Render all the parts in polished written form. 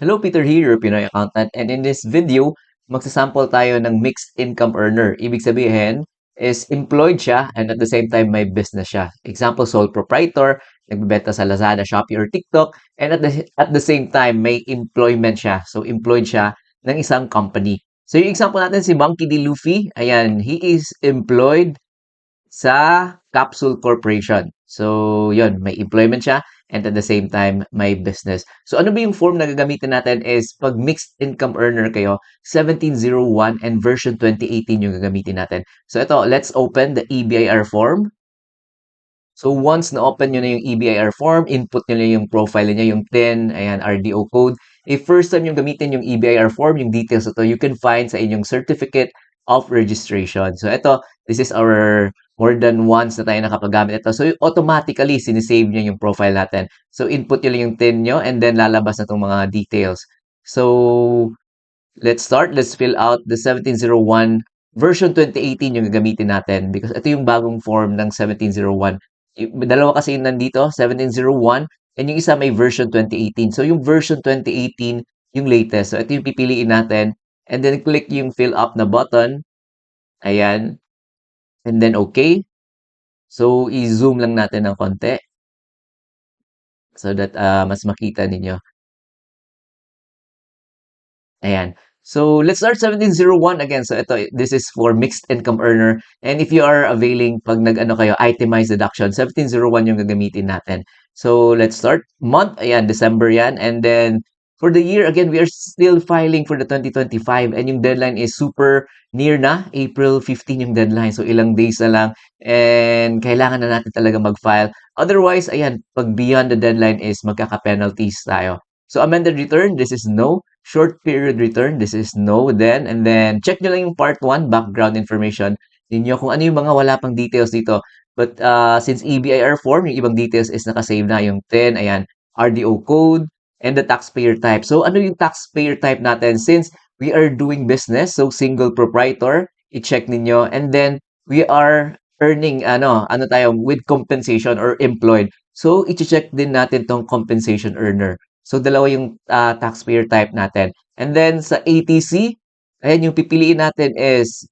Hello, Peter here, your Pinoy accountant. And in this video, magsasample tayo ng mixed income earner. Ibig sabihin is employed siya and at the same time may business siya. Example, sole proprietor, nagbebenta sa Lazada, Shopee, or TikTok. And at the same time, may employment siya. So, employed siya ng isang company. So, yung example natin si Monkey D. Luffy. Ayan, he is employed sa Capsule Corporation. So, yon may employment siya and at the same time, may business. So, ano ba yung form na gagamitin natin is pag mixed income earner kayo, 1701 and version 2018 yung gagamitin natin. So, ito, let's open the EBIR form. So, once na-open nyo na yung EBIR form, input nyo na yung profile niya, yung TIN, ayan, RDO code. If first time yung gamitin yung EBIR form, yung details ito, you can find sa inyong certificate of registration. So, ito, this is our more than once na tayo nakapagamit ito. So, automatically, sinisave nyo yung profile natin. So, input nyo lang yung TIN nyo and then lalabas na itong mga details. So, let's start. Let's fill out the 1701 version 2018 yung gagamitin natin because ito yung bagong form ng 1701. Dalawa kasi yung nandito, 1701 and yung isa may version 2018. So yung version 2018 yung latest. So ito yung pipiliin natin and then click yung fill up na button. Ayan. And then okay. So i-zoom lang natin ng konti so that mas makita ninyo. Ayan. So, let's start 1701 again. So, this is for mixed income earner. And if you are availing, pag nag-ano kayo, itemized deduction, 1701 yung gagamitin natin. So, let's start. Month, ayan, December yan. And then, for the year, again, we are still filing for the 2025. And yung deadline is super near na. April 15 yung deadline. So, ilang days na lang. And kailangan na natin talaga mag-file. Otherwise, ayan, pag beyond the deadline is magkaka-penalties tayo. So, amended return, this is no. Short period return, this is no then. And then, check nyo lang yung part 1, background information ninyo kung ano yung mga wala pang details dito. But since EBIR form, yung ibang details is nakasave na yung 10, ayan, RDO code, and the taxpayer type. So, ano yung taxpayer type natin? Since we are doing business, so single proprietor, i-check ninyo. And then, we are earning, ano tayo, with compensation or employed. So, i-check din natin tong compensation earner. So, dalawa yung taxpayer type natin. And then, sa ATC, ayan, yung pipiliin natin is,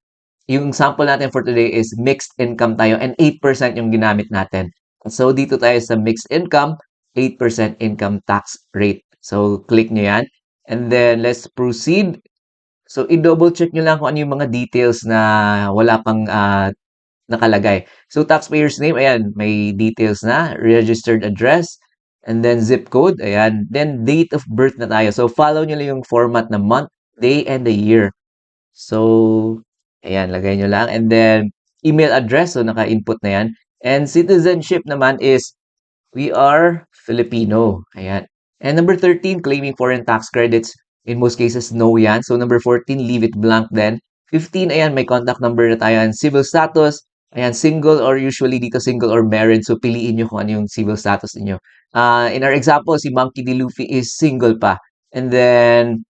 yung sample natin for today is mixed income tayo and 8% yung ginamit natin. So, dito tayo sa mixed income, 8% income tax rate. So, click nyo yan. And then, let's proceed. So, i-double check nyo lang kung ano yung mga details na wala pang nakalagay. So, taxpayer's name, ayan, may details na, registered address, and then zip code, ayan. Then, date of birth na tayo. So, follow nyo lang yung format na month, day, and the year. So, ayan, lagay nyo lang. And then, email address, so naka-input na yan. And citizenship naman is, we are Filipino. Ayan. And number 13, claiming foreign tax credits. In most cases, no yan. So, number 14, leave it blank then. 15, ayan, may contact number na tayo. And civil status, ayan, single or usually dito single or married. So, piliin nyo kung ano yung civil status niyo. In our example, si Monkey D. Luffy is single pa. And then,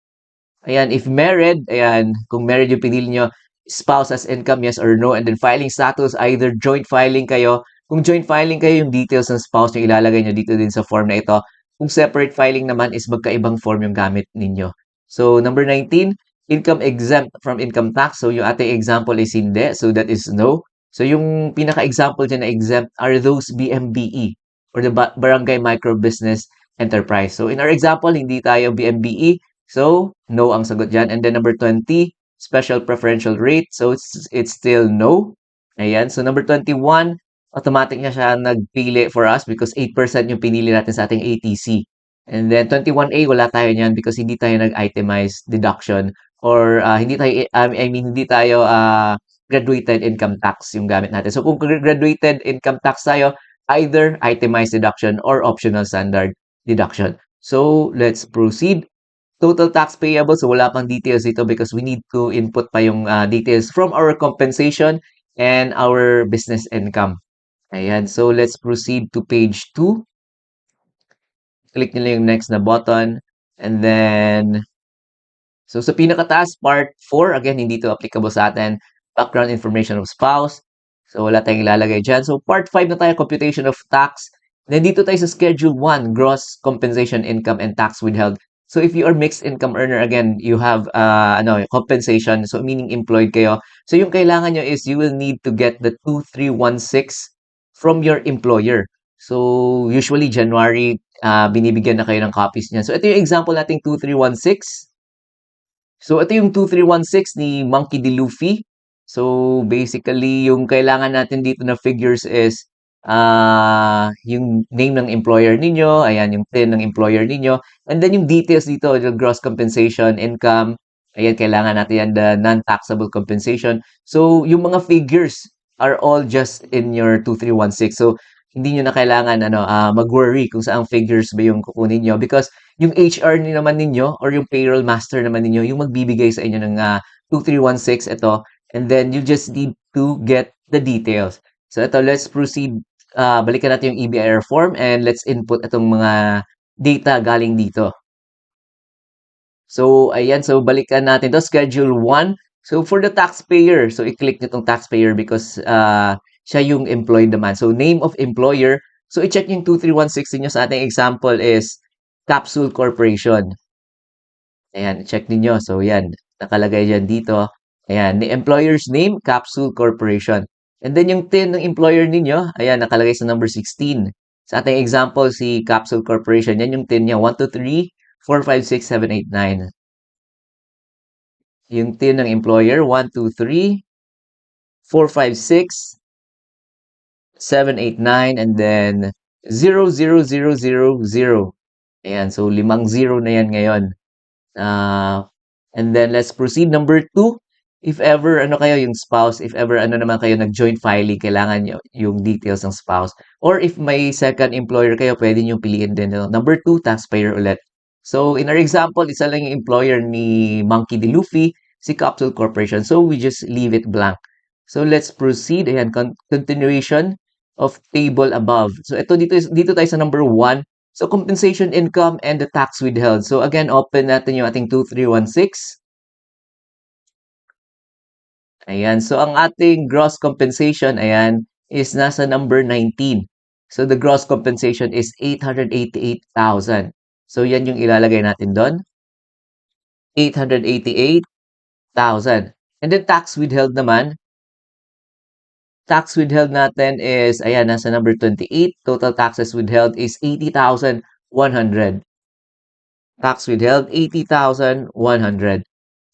ayan, if married, ayan, kung married yung pinili nyo, spouse as income, yes or no. And then filing status, either joint filing kayo. Kung joint filing kayo, yung details ng spouse nyo ilalagay nyo dito din sa form na ito. Kung separate filing naman is magkaibang form yung gamit ninyo. So, number 19, income exempt from income tax. So, yung ating example is hindi. So, that is no. So, yung pinaka-example dyan na exempt are those BMBE or the Barangay Micro Business Enterprise. So, in our example, hindi tayo BMBE. So, no ang sagot dyan. And then number 20, special preferential rate. So, it's still no. Ayan. So, number 21, automatic na siya nagpili for us because 8% yung pinili natin sa ating ATC. And then 21A, wala tayo niyan because hindi tayo nag-itemize deduction or hindi tayo, hindi tayo graduated income tax yung gamit natin. So, kung graduated income tax tayo, either itemized deduction or optional standard deduction. So, let's proceed. Total tax payable, so wala pang details dito because we need to input pa yung details from our compensation and our business income. Ayan, so let's proceed to page 2. Click nyo lang yung next na button. And then, so sa pinakataas, part 4, again, hindi to applicable sa atin. Background information of spouse. So wala tayong ilalagay dyan. So part 5 na tayo, computation of tax. Then dito tayo sa schedule 1, gross compensation income and tax withheld. So if you are mixed income earner, again, you have compensation, so meaning employed kayo. So yung kailangan nyo is you will need to get the 2316 from your employer. So usually January, binibigyan na kayo ng copies niyan. So ito yung example nating 2316. So ito yung 2316 ni Monkey D. Luffy. So basically, yung kailangan natin dito na figures is yung name ng employer ninyo, ayan yung PIN ng employer ninyo, and then yung details dito, yung gross compensation, income, ayan kailangan natin yan, the non-taxable compensation. So yung mga figures are all just in your 2316. So hindi nyo na kailangan mag-worry kung saang figures ba yung kukunin nyo because yung HR naman ninyo or yung payroll master naman ninyo yung magbibigay sa inyo ng 2316 ito, and then you just need to get the details. So ito, let's proceed. Balikan natin yung EBIR form and let's input itong mga data galing dito. So ayan, so balikan natin to schedule 1. So for the taxpayer, so i-click nyo itong taxpayer because siya yung employed naman. So name of employer, so i-check yung 2316 nyo sa ating example is Capsule Corporation. Ayan, check ninyo. So, yan. Nakalagay dyan dito. Ayan, the employer's name, Capsule Corporation. And then yung TIN ng employer ninyo, ayan, nakalagay sa number 16. Sa ating example, si Capsule Corporation, yan yung TIN niya, 123-456-789. Yung TIN ng employer, 123-456-789, and then 00000. Ayan, so 5 zero na yan ngayon. And then let's proceed. Number 2, if ever kayo yung spouse, if ever naman kayo nag-joint filing, kailangan nyo yung details ng spouse. Or if may second employer kayo, pwede nyo piliin din. Number 2, taxpayer ulit. So in our example, isa lang yung employer ni Monkey D. Luffy, si Capsule Corporation. So we just leave it blank. So let's proceed. Ayan, continuation of table above. So dito tayo sa number 1. So, compensation income and the tax withheld. So, again, open natin yung ating 2316. Ayan. So, ang ating gross compensation, ayan, is nasa number 19. So, the gross compensation is 888,000. So, yan yung ilalagay natin doon. 888,000. And then, tax withheld naman. Tax withheld natin is, ayan, nasa number 28. Total taxes withheld is 80,100. Tax withheld, 80,100.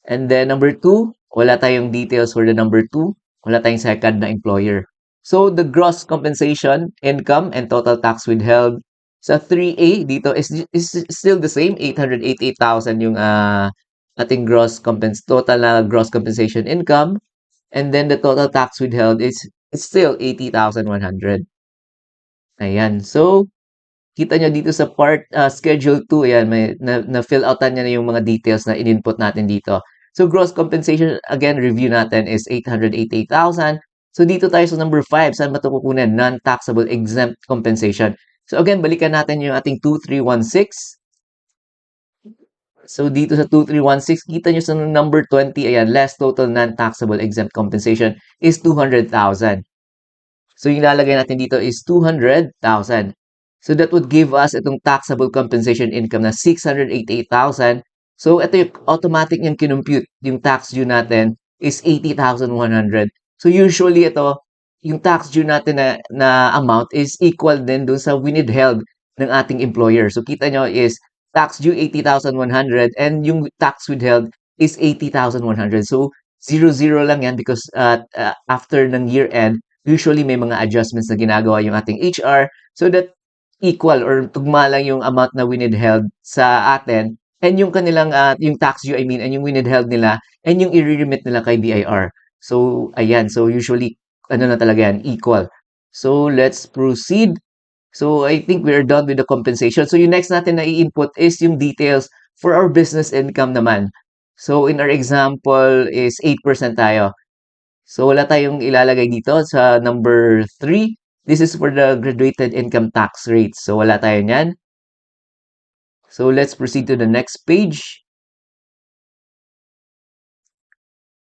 And then number 2, wala tayong details for the number 2. Wala tayong second na employer. So the gross compensation, income, and total tax withheld sa 3A dito is still the same, 888,000 yung ating total na gross compensation income. And then the total tax withheld is still 80,100. Ayan. So, kita nyo dito sa part schedule 2, ayan, may na-fill outan niya na yung mga details na in-input natin dito. So, gross compensation, again, review natin is 888,000. So, dito tayo sa number 5. Saan ba ito kukunin? Non-taxable exempt compensation. So, again, balikan natin yung ating 2316. So, dito sa 2316, kita nyo sa number 20, ayan, less total non-taxable exempt compensation is 200,000. So, yung ilalagay natin dito is 200,000. So, that would give us itong taxable compensation income na 688,000. So, ito yung automatic niyang kinumpute. Yung tax due natin is 80,100. So, usually ito, yung tax due natin na amount is equal din dun sa withheld ng ating employer. So, kita nyo is tax due 80,100 and yung tax withheld is 80,100. So, 0-0 lang yan because after ng year end, usually may mga adjustments na ginagawa yung ating HR so that equal or tugma lang yung amount na withheld sa atin and yung kanilang yung tax due and yung withheld nila and yung i-remit nila kay BIR. So ayan, so usually na talaga yan, equal. So let's proceed. So I think we're done with the compensation. So yung next natin na i-input is yung details for our business income naman. So in our example is 8% tayo. So wala tayong ilalagay dito sa number 3. This is for the graduated income tax rate. So wala tayo niyan. So let's proceed to the next page.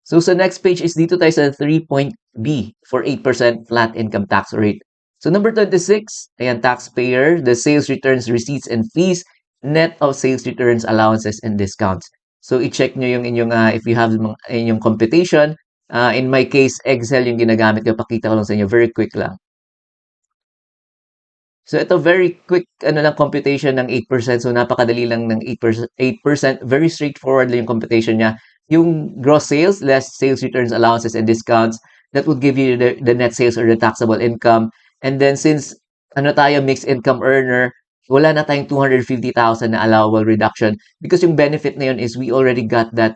So sa next page is dito tayo sa 3.B for 8% flat income tax rate. So number 26, ayan, taxpayer, the sales returns, receipts, and fees net of sales returns, allowances, and discounts. So, i-check nyo yung inyong, if you have inyong computation. In my case, Excel yung ginagamit ko. Pakita ko lang sa inyo. Very quick lang. So, ito very quick lang computation ng 8%. So, napakadali lang ng 8%. 8%. Very straightforward lang yung computation niya. Yung gross sales, less sales returns, allowances, and discounts, that would give you the net sales or the taxable income. And then, since tayo, mixed income earner, wala na tayong 250,000 na allowable reduction because yung benefit na yun is we already got that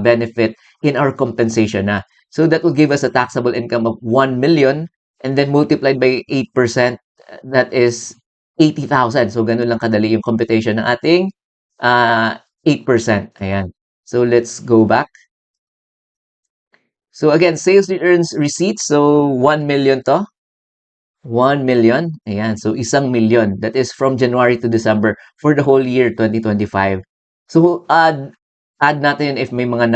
benefit in our compensation na. So, that will give us a taxable income of 1 million and then multiplied by 8%, that is 80,000. So, ganun lang kadali yung computation ng ating 8%. Ayan. So, let's go back. So, again, sales returns receipts. So, 1 million to. 1 million. Ayan. So, 1,000,000. That is from January to December for the whole year 2025. So, add natin if may mga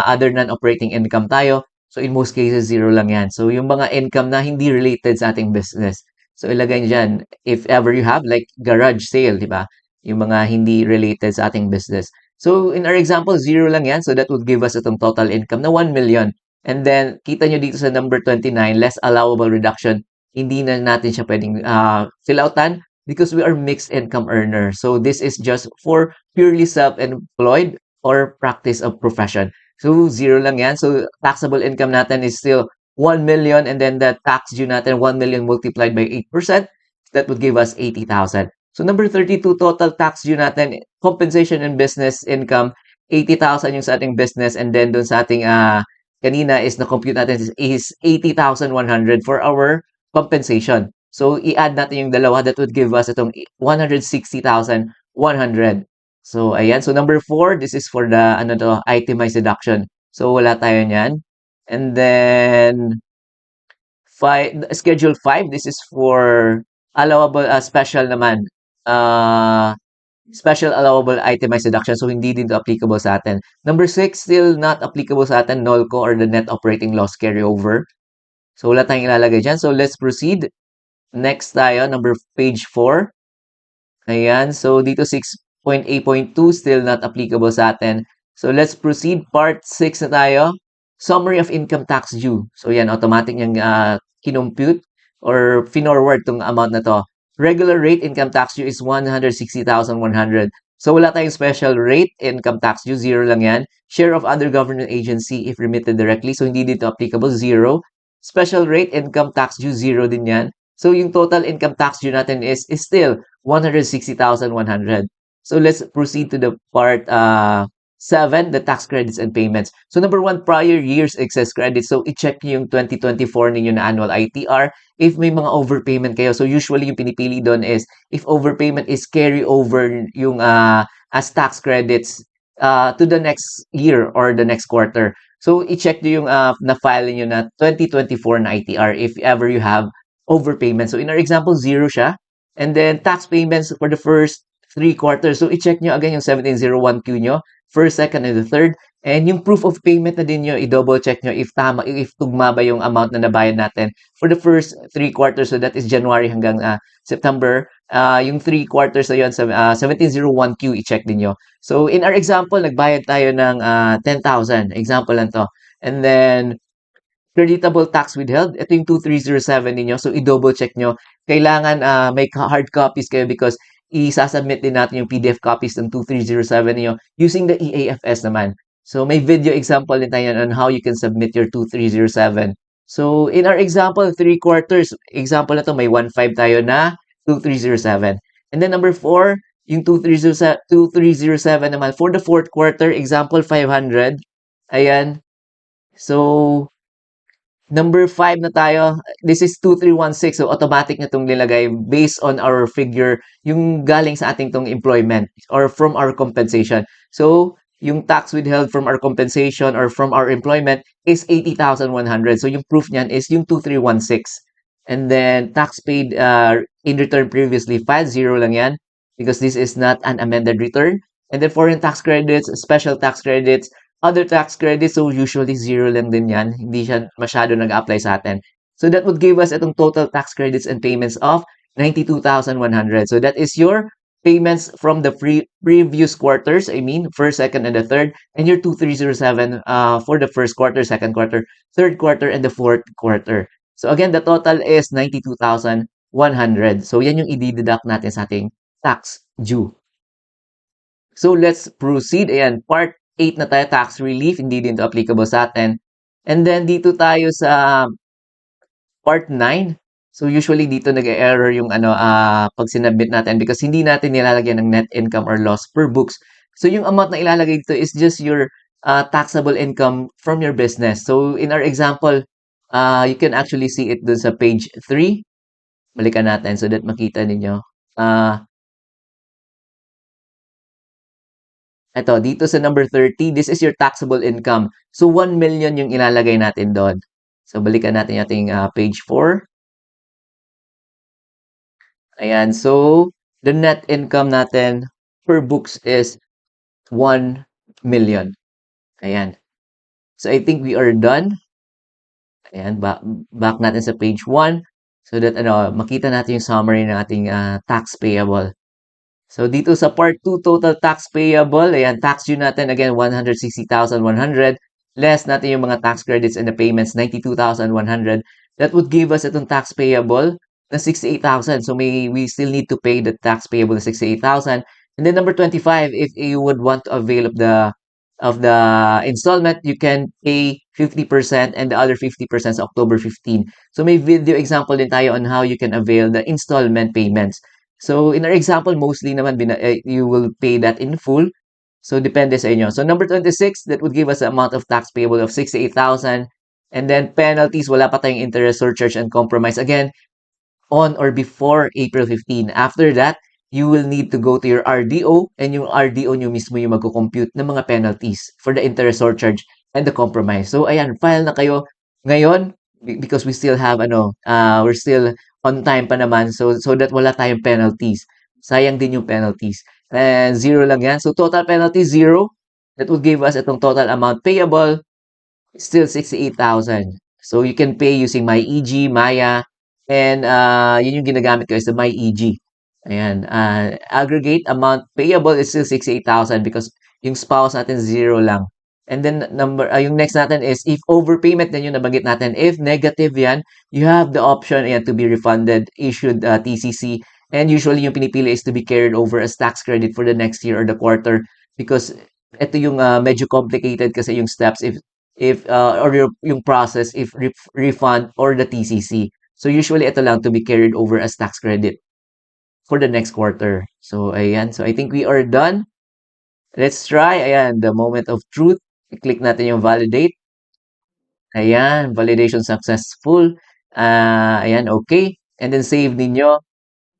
other non-operating income tayo. So, in most cases, zero lang yan. So, yung mga income na hindi related sa ating business. So, ilagay nyo dyan. If ever you have, like garage sale, di ba? Yung mga hindi related sa ating business. So, in our example, zero lang yan. So, that would give us itong total income na 1 million. And then, kita nyo dito sa number 29, less allowable reduction. Hindi na natin siya pwedeng fill outan because we are mixed income earner. So, this is just for purely self-employed or practice of profession. So, zero lang yan. So, taxable income natin is still 1 million and then the tax due natin 1 million multiplied by 8%, that would give us 80,000. So number 32, total tax due natin, compensation and business income, 80,000 yung sa ating business and then dun sa ating kanina is na-compute natin is 80,100 for our compensation. So i-add natin yung dalawa, that would give us itong 160,100. So ayan, so number 4, this is for the itemized deduction. So wala tayo niyan. And then schedule 5, this is for allowable special naman. Special allowable itemized deduction. So hindi din to applicable sa atin. Number 6, still not applicable sa atin, NOLCO or the net operating loss carryover. So wala tayong ilalagay dyan. So let's proceed. Next tayo, page 4. Ayan, so dito 6.8.2, still not applicable sa atin. So let's proceed. Part 6 na tayo. Summary of income tax due. So yan, automatic niyang kinompute or finorward tong amount na to. Regular rate income tax due is 160,100. So wala tayong special rate income tax due, zero lang yan. Share of other government agency if remitted directly. So hindi dito applicable, zero. Special rate income tax due, zero din yan. So yung total income tax due natin is still 160,100. So let's proceed to the part 7, the tax credits and payments. So number 1, prior year's excess credits. So i-check niyo yung 2024 ninyo na annual ITR. If may mga overpayment kayo, so usually yung pinipili doon is if overpayment is carry over yung as tax credits to the next year or the next quarter. So i-check niyo yung na-file niyo na 2024 na ITR if ever you have overpayment. So in our example, zero siya. And then tax payments for the first 3 quarters. So i-check nyo again yung 1701Q nyo, first, second, and the third. And yung proof of payment na din nyo, i-double check nyo if tama, if tugma ba yung amount na nabayad natin for the first 3 quarters. So that is January hanggang September. Yung 3 quarters na yun, 1701Q, i-check din nyo. So in our example, nagbayad tayo ng 10,000. Example lang to. And then, creditable tax withheld, ito yung 2307 ninyo. So, i-double check nyo. Kailangan may hard copies kayo because i-submit din natin yung PDF copies ng 2307 ninyo using the EAFS naman. So, may video example din tayo on how you can submit your 2307. So, in our example, 3 quarters, example na to, may 1.5 tayo na 2307. And then number 4, yung 2307 naman, for the 4th quarter, example 500. Ayan. So, number 5 na tayo. This is 2316. So, automatic na itong nilagay based on our figure, yung galing sa ating tong employment or from our compensation. So, yung tax withheld from our compensation or from our employment is 80,100. So, yung proof niyan is yung 2316. And then, tax paid in return previously filed, zero lang yan because this is not an amended return. And then, foreign tax credits, special tax credits, other tax credits, so usually zero lang din yan. Hindi siya masyado nag-apply sa atin. So that would give us itong total tax credits and payments of 92,100. So that is your payments from the previous quarters, I mean, first, second, and the third, and your 2307 for the first quarter, second quarter, third quarter, and the fourth quarter. So again, the total is 92,100. So yan yung i-deduct natin sa ating tax due. So let's proceed. Ayan, part 8 na tayo, tax relief, hindi din to applicable sa atin. And then dito tayo sa part 9. So usually dito nag-error yung pag sinubmit natin because hindi natin nilalagyan ng net income or loss per books. So yung amount na ilalagay dito is just your taxable income from your business. So in our example, you can actually see it dun sa page 3. Balikan natin so that makita ninyo. Ito, dito sa number 30, this is your taxable income. So 1 million yung ilalagay natin doon. So balikan natin yung ating page 4. Ayan, so the net income natin per books is 1 million. Ayan. So I think we are done. Ayan, back natin sa page 1 so that makita natin yung summary ng ating tax payable. So dito sa part 2, total tax payable, ayan, tax due natin again 160,100 less natin yung mga tax credits and the payments 92,100. That would give us itong tax payable na 68,000. So we still need to pay the tax payable na 68,000. And then number 25, if you would want to avail of the installment, you can pay 50% and the other 50% is October 15. So may video example din tayo on how you can avail the installment payments. So in our example, mostly naman you will pay that in full. So depende sa inyo. So number 26, that would give us the amount of tax payable of 68,000. And then penalties, wala pa tayong interest, surcharge, and compromise. Again, on or before April 15. After that, you will need to go to your RDO and yung RDO nyo mismo yung magko-compute ng mga penalties for the interest surcharge and the compromise. So ayan, file na kayo ngayon because we still have we're still on time pa naman so that wala tayong penalties. Sayang din yung penalties. And zero lang yan. So total penalty zero. That would give us itong total amount payable still 68,000. So you can pay using MyEG, Maya, and yun yung ginagamit ko is the MyEG. Ayan, aggregate amount payable is still 68,000 because yung spouse natin zero lang. And then yung next natin is if overpayment din yung nabanggit natin. If negative yan, you have the option ayan, to be refunded, issued TCC. And usually yung pinipili is to be carried over as tax credit for the next year or the quarter because ito yung medyo complicated kasi yung steps if or yung process if refund or the TCC. So usually ito lang to be carried over as tax credit for the next quarter. So ayan, so I think we are done. Let's try. Ayan, the moment of truth. I-click natin yung validate. Ayan, validation successful. Ayan, okay. And then save ninyo.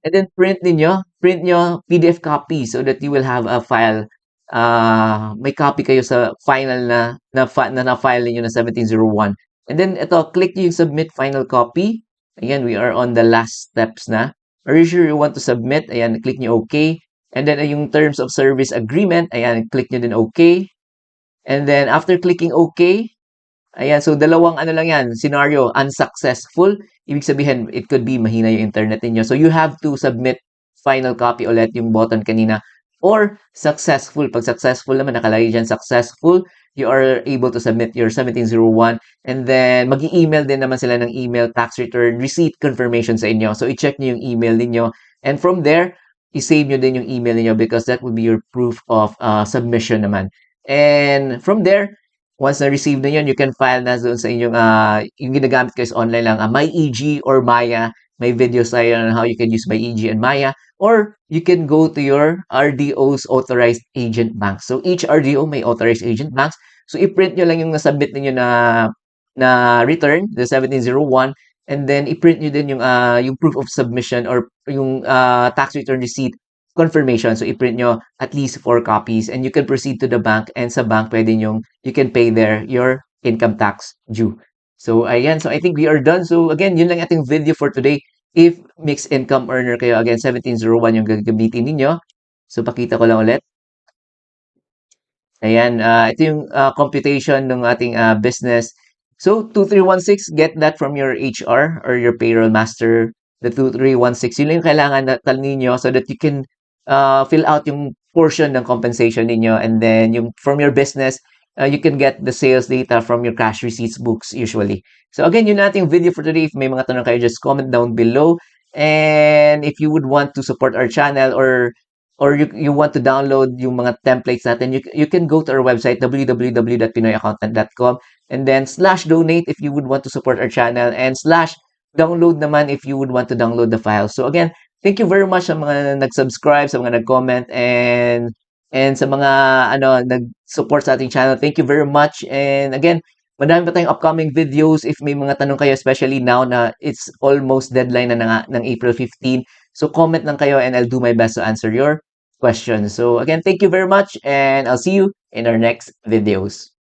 And then print ninyo. Print nyo PDF copy so that you will have a file. May copy kayo sa final na-file ninyo na 1701. And then ito, click nyo yung submit final copy. Ayan, we are on the last steps na. Are you sure you want to submit? Ayan, click nyo okay. And then yung terms of service agreement, ayan, click nyo din okay. And then after clicking okay, ayan, so dalawang lang yan, scenario, unsuccessful. Ibig sabihin, it could be mahina yung internet niyo. So you have to submit final copy ulit yung button kanina. Or successful. Pag successful naman, nakalagay dyan successful, you are able to submit your 1701. And then, mag-i-email din naman sila ng email, tax return, receipt confirmation sa inyo. So i-check nyo yung email ninyo. And from there, i-save nyo din yung email niyo because that will be your proof of submission naman. And from there, once na-receive na yun, you can file na doon sa inyong, yung ginagamit ko is online lang, MyEG or Maya. May videos tayo on how you can use MyEG and Maya. Or you can go to your RDO's authorized agent bank. So each RDO may authorized agent banks. So i-print nyo lang yung nasubmit ninyo na return, the 1701. And then i-print nyo din yung proof of submission or yung tax return receipt confirmation. So, i-print nyo at least 4 copies and you can proceed to the bank and sa bank pwede nyong, you can pay there your income tax due. So, ayan. So, I think we are done. So, again, yun lang ating video for today. If mixed income earner kayo, again, 1701 yung gagamitin ninyo. So, pakita ko lang ulit. Ayan, ito yung computation ng ating business. So, 2316, get that from your HR or your payroll master. The 2316, yun lang yung kailangan na ninyo so that you can fill out yung portion ng compensation ninyo, and then yung from your business, you can get the sales data from your cash receipts books usually. So again, yun nating video for today. If may mga tanong kayo, just comment down below. And if you would want to support our channel, or you want to download yung mga templates natin, you can go to our website, www.pinoyaccountant.com, and then /donate if you would want to support our channel, and /download naman if you would want to download the file. So again, thank you very much sa mga nag-subscribe, sa mga nag-comment, and sa mga nag-support sa ating channel. Thank you very much. And again, madami pa tayong upcoming videos. If may mga tanong kayo, especially now na it's almost deadline na ng April 15. So comment lang kayo and I'll do my best to answer your questions. So again, thank you very much, and I'll see you in our next videos.